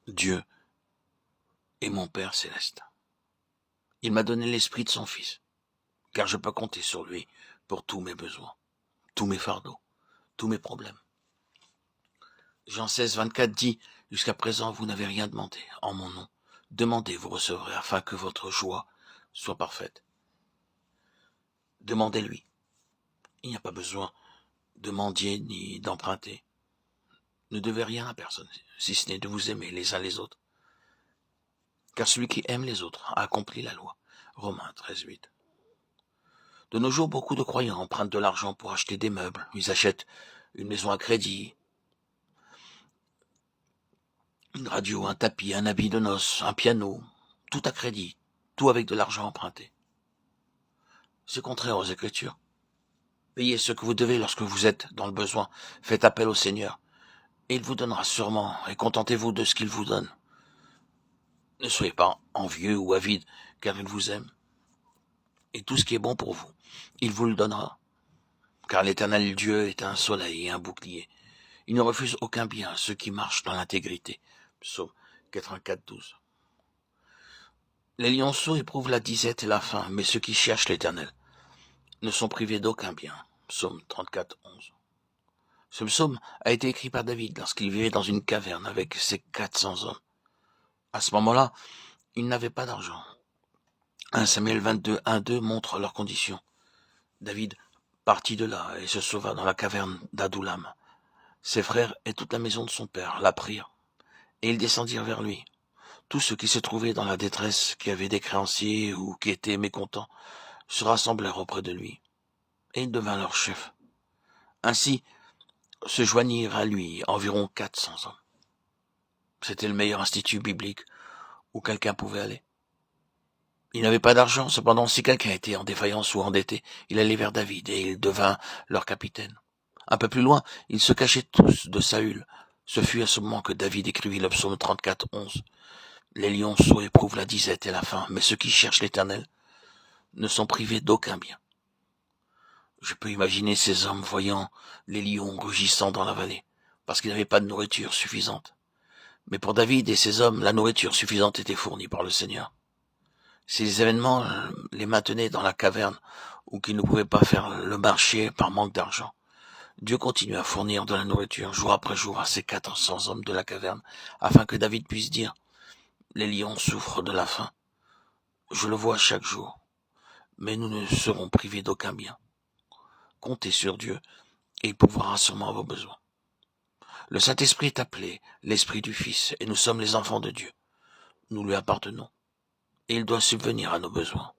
Dieu est mon Père céleste. Il m'a donné l'esprit de son Fils, car je peux compter sur lui pour tous mes besoins, tous mes fardeaux, tous mes problèmes. Jean 16, 24 dit, « Jusqu'à présent, vous n'avez rien demandé en mon nom. Demandez, vous recevrez, afin que votre joie soit parfaite. » Demandez-lui. Il n'y a pas besoin de mendier ni d'emprunter. Ne devez rien à personne, si ce n'est de vous aimer les uns les autres. Car celui qui aime les autres a accompli la loi. Romains 13, 8. De nos jours, beaucoup de croyants empruntent de l'argent pour acheter des meubles. Ils achètent une maison à crédit, une radio, un tapis, un habit de noces, un piano, tout à crédit, tout avec de l'argent emprunté. C'est contraire aux Écritures. Payez ce que vous devez lorsque vous êtes dans le besoin. Faites appel au Seigneur, et il vous donnera sûrement, et contentez-vous de ce qu'il vous donne. Ne soyez pas envieux ou avide, car il vous aime. Et tout ce qui est bon pour vous, il vous le donnera. Car l'Éternel Dieu est un soleil et un bouclier. Il ne refuse aucun bien à ceux qui marchent dans l'intégrité. Psaume 84, 12. Les lionceaux éprouvent la disette et la faim, mais ceux qui cherchent l'Éternel ne sont privés d'aucun bien. Psaume 34, 11. Ce psaume a été écrit par David lorsqu'il vivait dans une caverne avec ses 400 hommes. À ce moment-là, ils n'avaient pas d'argent. 1 Samuel 22, 1, 2 montre leur condition. David partit de là et se sauva dans la caverne d'Adoulam. Ses frères et toute la maison de son père l'apprirent, et ils descendirent vers lui. Tous ceux qui se trouvaient dans la détresse, qui avaient des créanciers ou qui étaient mécontents, se rassemblèrent auprès de lui, et il devint leur chef. Ainsi se joignirent à lui environ 400 hommes. C'était le meilleur institut biblique où quelqu'un pouvait aller. Il n'avait pas d'argent, cependant si quelqu'un était en défaillance ou endetté, il allait vers David et il devint leur capitaine. Un peu plus loin, ils se cachaient tous de Saül. Ce fut à ce moment que David écrivit le psaume 34, 11. Les lionceaux éprouvent la disette et la faim, mais ceux qui cherchent l'Éternel ne sont privés d'aucun bien. Je peux imaginer ces hommes voyant les lions rugissant dans la vallée, parce qu'ils n'avaient pas de nourriture suffisante. Mais pour David et ses hommes, la nourriture suffisante était fournie par le Seigneur. Ces événements les maintenaient dans la caverne, ou qu'ils ne pouvaient pas faire le marché par manque d'argent. Dieu continue à fournir de la nourriture jour après jour à ces 400 hommes de la caverne, afin que David puisse dire « Les lions souffrent de la faim. Je le vois chaque jour, mais nous ne serons privés d'aucun bien. Comptez sur Dieu, et il pourvoira sûrement à vos besoins. » Le Saint-Esprit est appelé l'Esprit du Fils, et nous sommes les enfants de Dieu. Nous lui appartenons, et il doit subvenir à nos besoins.